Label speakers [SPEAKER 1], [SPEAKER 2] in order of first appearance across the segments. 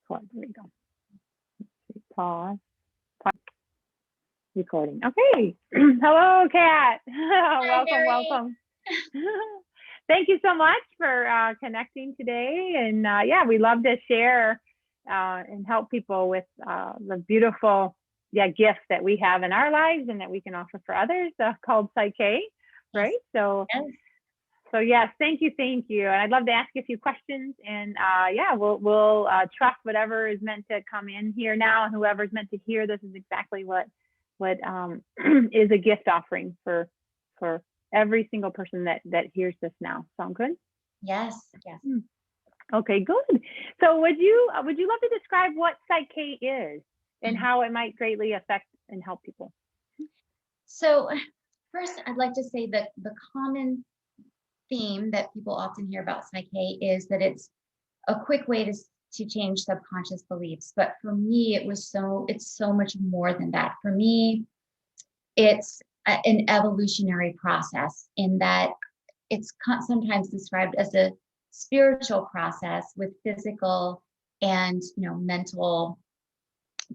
[SPEAKER 1] Record. There we go. Pause. Pause. Recording. Okay. Hello, Kat. Welcome, welcome. Thank you so much for connecting today. And yeah, we love to share and help people with the beautiful gifts that we have in our lives and that we can offer for others called PSYCH-K, right? So, so yes, thank you. And I'd love to ask you a few questions. And yeah, we'll trust whatever is meant to come in here now, and whoever's meant to hear this is exactly what is a gift offering for every single person that hears this now. Sound good?
[SPEAKER 2] Yes.
[SPEAKER 1] Okay, good. So would you love to describe what PSYCH-K is and how it might greatly affect and help people?
[SPEAKER 2] So first, I'd like to say that the common theme that people often hear about PSYCH-K is that it's a quick way to change subconscious beliefs. But for me, it's so much more than that. For me, it's an evolutionary process in that it's sometimes described as a spiritual process with physical and mental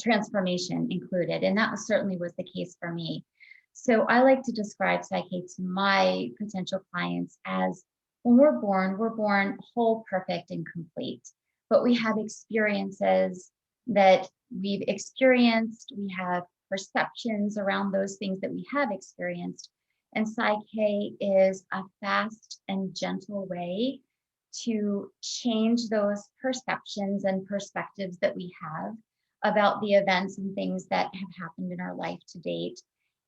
[SPEAKER 2] transformation included. And that certainly was the case for me. So I like to describe PSYCH-K to my potential clients as when we're born whole, perfect, and complete. But we have experiences that we've experienced. We have perceptions around those things that we have experienced. And PSYCH-K is a fast and gentle way to change those perceptions and perspectives that we have about the events and things that have happened in our life to date,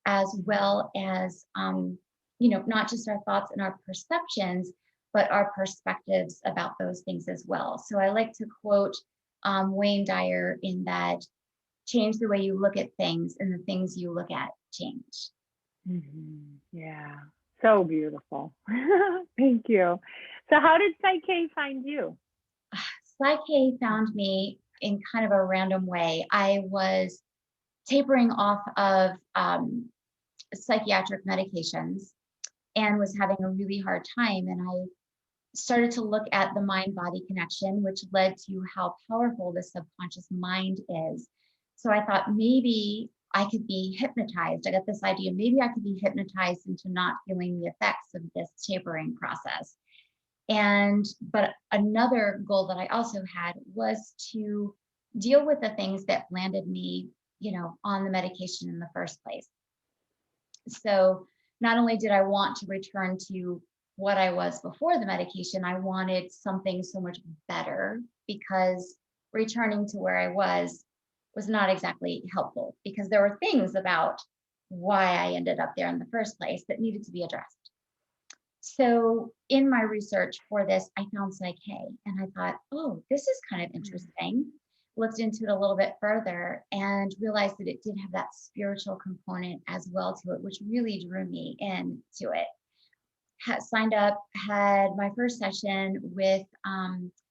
[SPEAKER 2] as well as, not just our thoughts and our perceptions, but our perspectives about those things as well. So I like to quote Wayne Dyer in that, change the way you look at things and the things you look at change.
[SPEAKER 1] Yeah, so beautiful. Thank you. So how did PSYCH-K find you?
[SPEAKER 2] PSYCH-K found me in kind of a random way. I was tapering off of psychiatric medications and was having a really hard time. And I started to look at the mind-body connection, which led to how powerful the subconscious mind is. So I thought maybe I could be hypnotized. I got this idea, maybe I could be hypnotized into not feeling the effects of this tapering process. But another goal that I also had was to deal with the things that landed me, on the medication in the first place. So not only did I want to return to what I was before the medication, I wanted something so much better, because returning to where I was not exactly helpful, because there were things about why I ended up there in the first place that needed to be addressed. So in my research for this, I found PSYCH-K and I thought, oh, this is kind of interesting. Looked into it a little bit further and realized that it did have that spiritual component as well to it, which really drew me into it. Signed up, had my first session with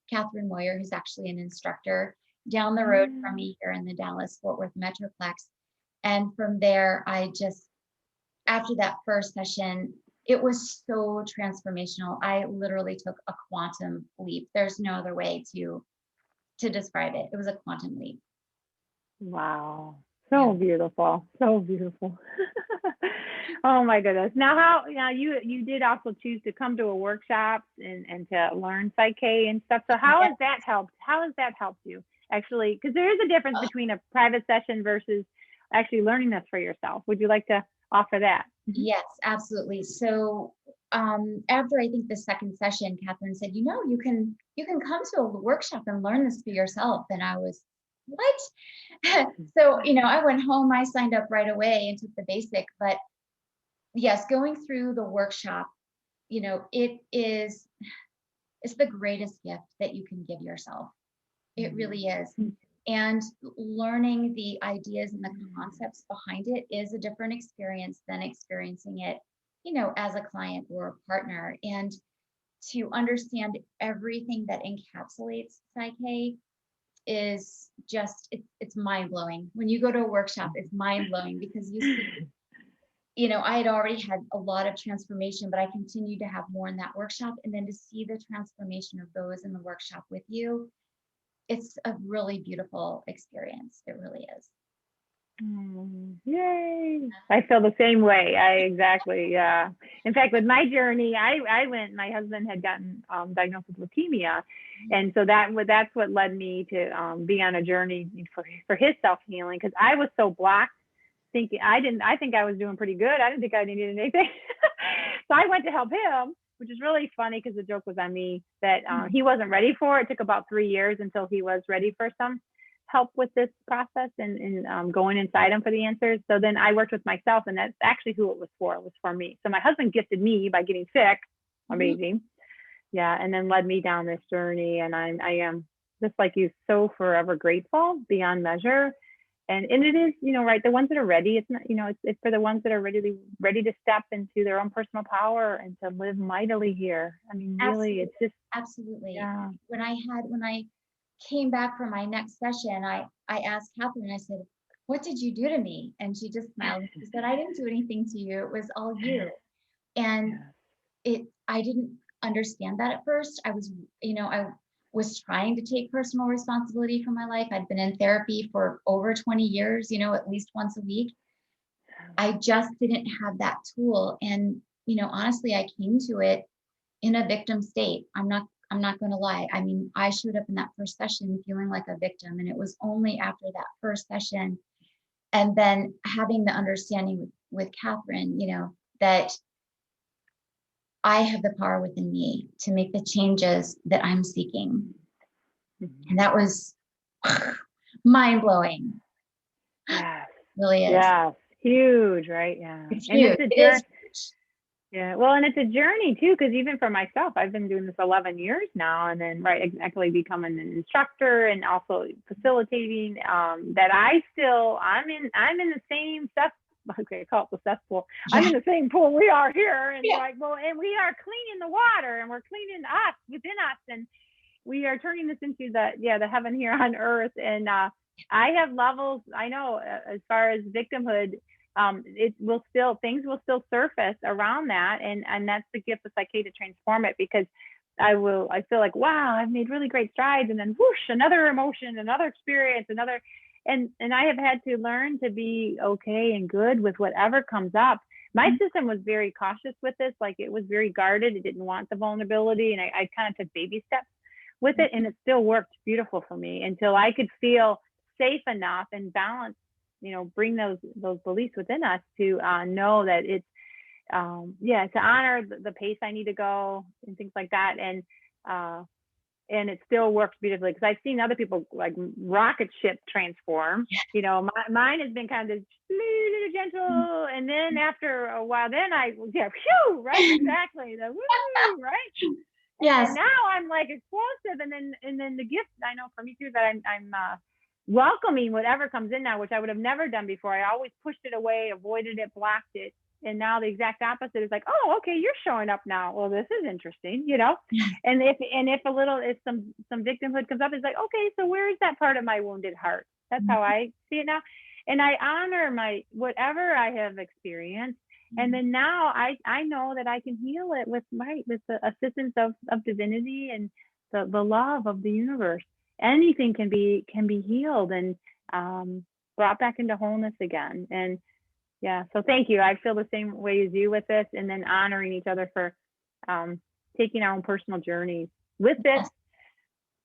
[SPEAKER 2] Catherine Moyer, who's actually an instructor down the road from me here in the Dallas-Fort Worth Metroplex. And from there, after that first session, it was so transformational. I literally took a quantum leap. There's no other way to describe it. It was a quantum leap.
[SPEAKER 1] Wow. So beautiful. So beautiful. Oh my goodness. Now you did also choose to come to a workshop and to learn PSYCH-K and stuff. So how has that helped? How has that helped you? Actually, because there is a difference between a private session versus actually learning this for yourself. Would you like to offer that?
[SPEAKER 2] Yes, absolutely. So after I think the second session, Catherine said, you can come to a workshop and learn this for yourself. And I was, what? So, I went home, I signed up right away and took the basic. But yes, going through the workshop, it's the greatest gift that you can give yourself. It really is. And learning the ideas and the concepts behind it is a different experience than experiencing it, as a client or a partner. And to understand everything that encapsulates PSYCH-K is just, it's mind-blowing. When you go to a workshop, it's mind-blowing because you see, I had already had a lot of transformation, but I continued to have more in that workshop. And then to see the transformation of those in the workshop with you, it's a really beautiful experience. It really is.
[SPEAKER 1] Yay. I feel the same way. Exactly. Yeah. In fact, with my journey, my husband had gotten diagnosed with leukemia. And so that's what led me to be on a journey for his self-healing, because I was so blocked thinking I think I was doing pretty good. I didn't think I needed anything. So I went to help him, which is really funny because the joke was on me that he wasn't ready for it. It took about 3 years until he was ready for some help with this process and going inside him for the answers. So then I worked with myself, and that's actually who it was for. It was for me. So my husband gifted me by getting sick. Amazing. Yeah. And then led me down this journey. And I am, just like you, so forever grateful beyond measure. And it is, right, the ones that are ready, it's not, it's for the ones that are ready to step into their own personal power and to live mightily here. I mean, really, it's just.
[SPEAKER 2] Absolutely.
[SPEAKER 1] Yeah.
[SPEAKER 2] When I came back from my next session, I asked Catherine, I said, what did you do to me? And she just smiled. She said, I didn't do anything to you. It was all you. And I didn't understand that at first. I was trying to take personal responsibility for my life. I'd been in therapy for over 20 years, at least once a week. I just didn't have that tool. And, honestly, I came to it in a victim state. I'm not going to lie. I mean, I showed up in that first session feeling like a victim. And it was only after that first session and then having the understanding with Catherine, that I have the power within me to make the changes that I'm seeking. And that was mind blowing.
[SPEAKER 1] Yeah.
[SPEAKER 2] Really is.
[SPEAKER 1] Yeah. Huge, right? Yeah.
[SPEAKER 2] It's
[SPEAKER 1] and
[SPEAKER 2] huge.
[SPEAKER 1] It's a journey. Yeah. Well, and it's a journey too, because even for myself, I've been doing this 11 years now, and then actually becoming an instructor and also facilitating. That I'm in the same stuff. Okay, I call it the cesspool. Yeah. I'm in the same pool we are here, and and we are cleaning the water, and we're cleaning us within us, and we are turning this into the heaven here on earth. And I have levels. I know as far as victimhood, things will still surface around that, and that's the gift of PSYCH-K to transform it, because I feel like, wow, I've made really great strides, and then whoosh, another emotion, another experience, and I have had to learn to be okay and good with whatever comes up. My system was very cautious with this, like it was very guarded. It didn't want the vulnerability, and I kind of took baby steps with it, and it still worked beautiful for me until I could feel safe enough and balanced, bring those beliefs within us to know that it's to honor the pace I need to go and things like that, and it still works beautifully, because I've seen other people like rocket ship transform. Mine has been kind of gentle, and then after a while, then phew, right, exactly, the woo, right.
[SPEAKER 2] Yes.
[SPEAKER 1] And now I'm like explosive, and then the gift I know for me too, that I'm welcoming whatever comes in now, which I would have never done before. I always pushed it away, avoided it, blocked it. And now the exact opposite is like, oh, okay, you're showing up now. Well, this is interesting, And if some victimhood comes up, it's like, okay, so where is that part of my wounded heart? That's how I see it now. And I honor whatever I have experienced. And then now I know that I can heal it with the assistance of divinity and the love of the universe. Anything can be healed and brought back into wholeness again. And yeah, so thank you. I feel the same way as you with this, and then honoring each other for taking our own personal journeys with this.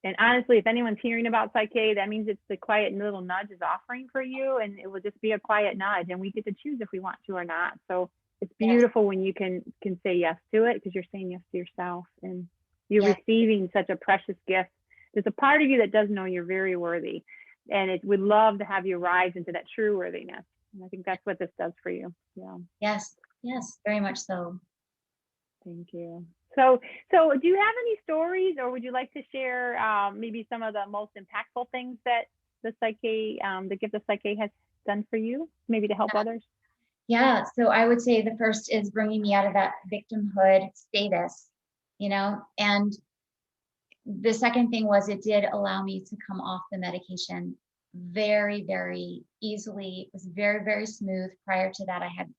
[SPEAKER 1] And honestly, if anyone's hearing about PSYCH-K, that means it's the quiet little nudge is offering for you, and it will just be a quiet nudge, and we get to choose if we want to or not. So it's beautiful when you can say yes to it, because you're saying yes to yourself, and you're receiving such a precious gift. There's a part of you that does know you're very worthy, and it would love to have you rise into that true worthiness. And I think that's what this does for you. Yeah.
[SPEAKER 2] Yes, very much so.
[SPEAKER 1] Thank you. So do you have any stories, or would you like to share maybe some of the most impactful things that the PSYCH-K, the gift of PSYCH-K has done for you, maybe to help others?
[SPEAKER 2] Yeah, so I would say the first is bringing me out of that victimhood status, and the second thing was it did allow me to come off the medication very, very easily. It was very, very smooth. Prior to that, I had,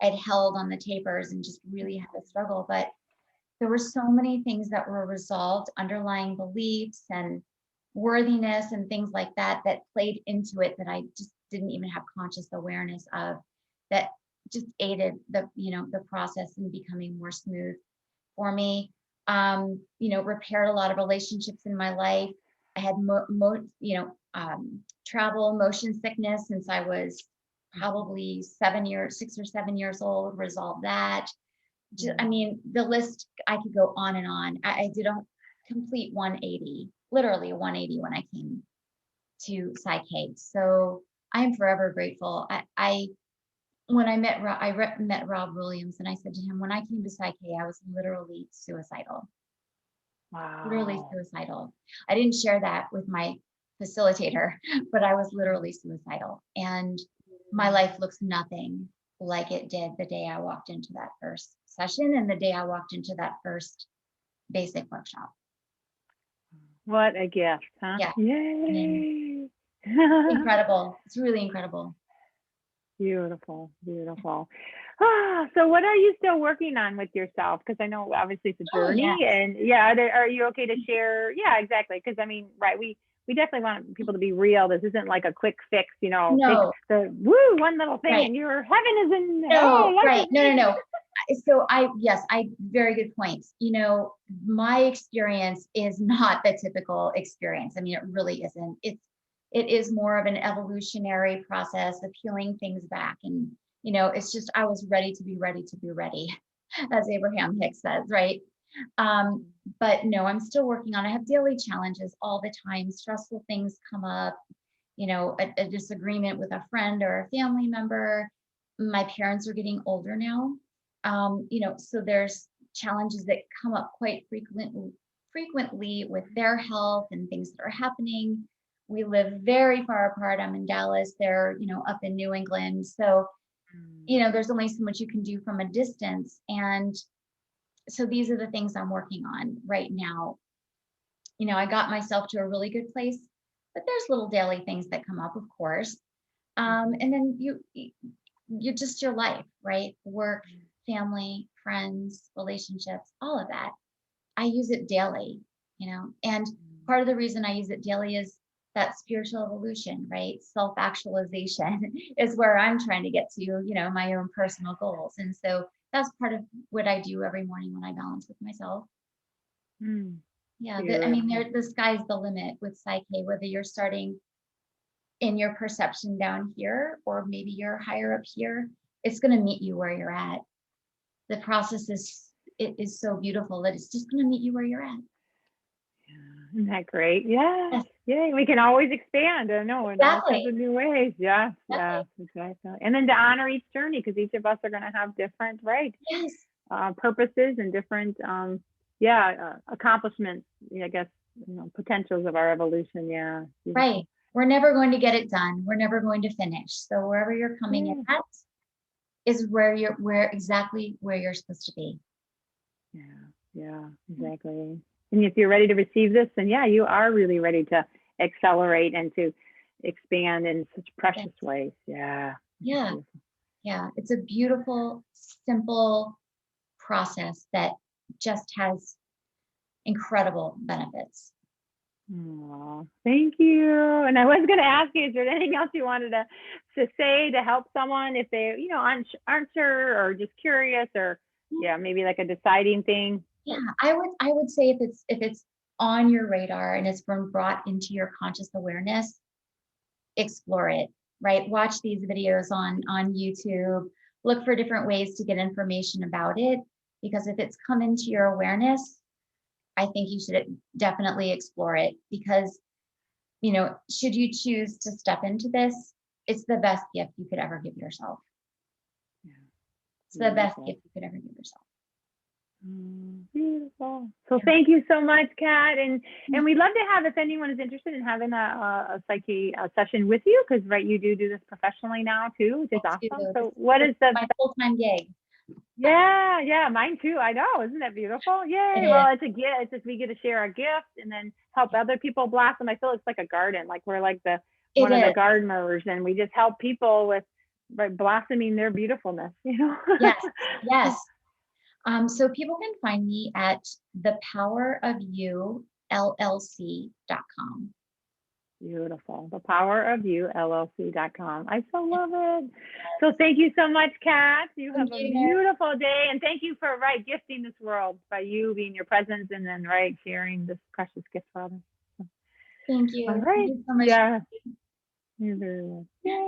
[SPEAKER 2] I'd held on the tapers and just really had to struggle, but there were so many things that were resolved, underlying beliefs and worthiness and things like that that played into it that I just didn't even have conscious awareness of, that just aided the, the process in becoming more smooth for me. Repaired a lot of relationships in my life. I had travel motion sickness since I was probably 6 or 7 years old, resolved that. I mean, the list, I could go on and on. I did a complete 180, literally a 180 when I came to PSYCH-K. So I'm forever grateful. When I met Rob, met Rob Williams, and I said to him, when I came to PSYCH-K, I was literally suicidal.
[SPEAKER 1] Wow.
[SPEAKER 2] Literally suicidal. I didn't share that with my facilitator, but I was literally suicidal. And my life looks nothing like it did the day I walked into that first session and the day I walked into that first basic workshop.
[SPEAKER 1] What a gift, huh?
[SPEAKER 2] Yeah.
[SPEAKER 1] Yay.
[SPEAKER 2] Incredible. It's really incredible.
[SPEAKER 1] Beautiful, beautiful. So what are you still working on with yourself? Because I know obviously it's a journey, and are you okay to share? Yeah, exactly. Because I mean, right, we definitely want people to be real. This isn't like a quick fix,
[SPEAKER 2] No.
[SPEAKER 1] fix the one little thing and your heaven is in.
[SPEAKER 2] No, right. No. So very good points. My experience is not the typical experience. I mean, it really isn't. It is more of an evolutionary process of peeling things back. And, it's just, I was ready to be ready, as Abraham Hicks says, right? But no, I'm still working on it. I have daily challenges all the time. Stressful things come up, a disagreement with a friend or a family member. My parents are getting older now. So there's challenges that come up quite frequently with their health and things that are happening. We live very far apart. I'm in Dallas, they're, up in New England. So, there's only so much you can do from a distance. And so these are the things I'm working on right now. I got myself to a really good place, but there's little daily things that come up, of course. And then you're just your life, right? Work, family, friends, relationships, all of that. I use it daily, and part of the reason I use it daily is that spiritual evolution, right? Self-actualization is where I'm trying to get to, my own personal goals. And so that's part of what I do every morning when I balance with myself. Yeah, the sky's the limit with PSYCH-K, whether you're starting in your perception down here, or maybe you're higher up here, it's going to meet you where you're at. The process is so beautiful that it's just going to meet you where you're at.
[SPEAKER 1] Isn't that great? Yes. Yeah, we can always expand. I know, in all kinds of new ways. Yes, exactly. And then to honor each journey, because each of us are going to have different, purposes and different, accomplishments. I guess potentials of our evolution. Yeah.
[SPEAKER 2] Right. We're never going to get it done. We're never going to finish. So wherever you're coming in at is where exactly where you're supposed to be.
[SPEAKER 1] Yeah, exactly. And if you're ready to receive this, then you are really ready to accelerate and to expand in such precious ways. Yeah.
[SPEAKER 2] It's a beautiful, simple process that just has incredible benefits.
[SPEAKER 1] Oh, thank you. And I was going to ask you, is there anything else you wanted to say to help someone if they, aren't sure or just curious, or maybe like a deciding thing?
[SPEAKER 2] Yeah, I would say if it's on your radar and it's been brought into your conscious awareness, explore it, right? Watch these videos on YouTube, look for different ways to get information about it, because if it's come into your awareness, I think you should definitely explore it, because, should you choose to step into this, it's the best gift you could ever give yourself. It's the best gift you could ever give yourself.
[SPEAKER 1] Beautiful. So thank you so much, Kat. And we'd love to have, if anyone is interested in having a PSYCH-K session with you, because you do this professionally now too, which is awesome. So what is my
[SPEAKER 2] full-time gig?
[SPEAKER 1] Yeah, mine too. I know, isn't that beautiful? Yay! Well, it's a gift. We get to share a gift and then help other people blossom. I feel it's like a garden, like we're like one of the gardeners, and we just help people with blossoming their beautifulness.
[SPEAKER 2] Yes. So people can find me at thepowerofyoullc.com.
[SPEAKER 1] Beautiful. The Power of You, LLC.com. I so love it. So thank you so much, Kat. You have a beautiful day. And thank you for, gifting this world by you being your presence and then, sharing this precious gift for others.
[SPEAKER 2] Thank you.
[SPEAKER 1] All right.
[SPEAKER 2] Thank you so much.
[SPEAKER 1] Yeah. You're very welcome. Yay.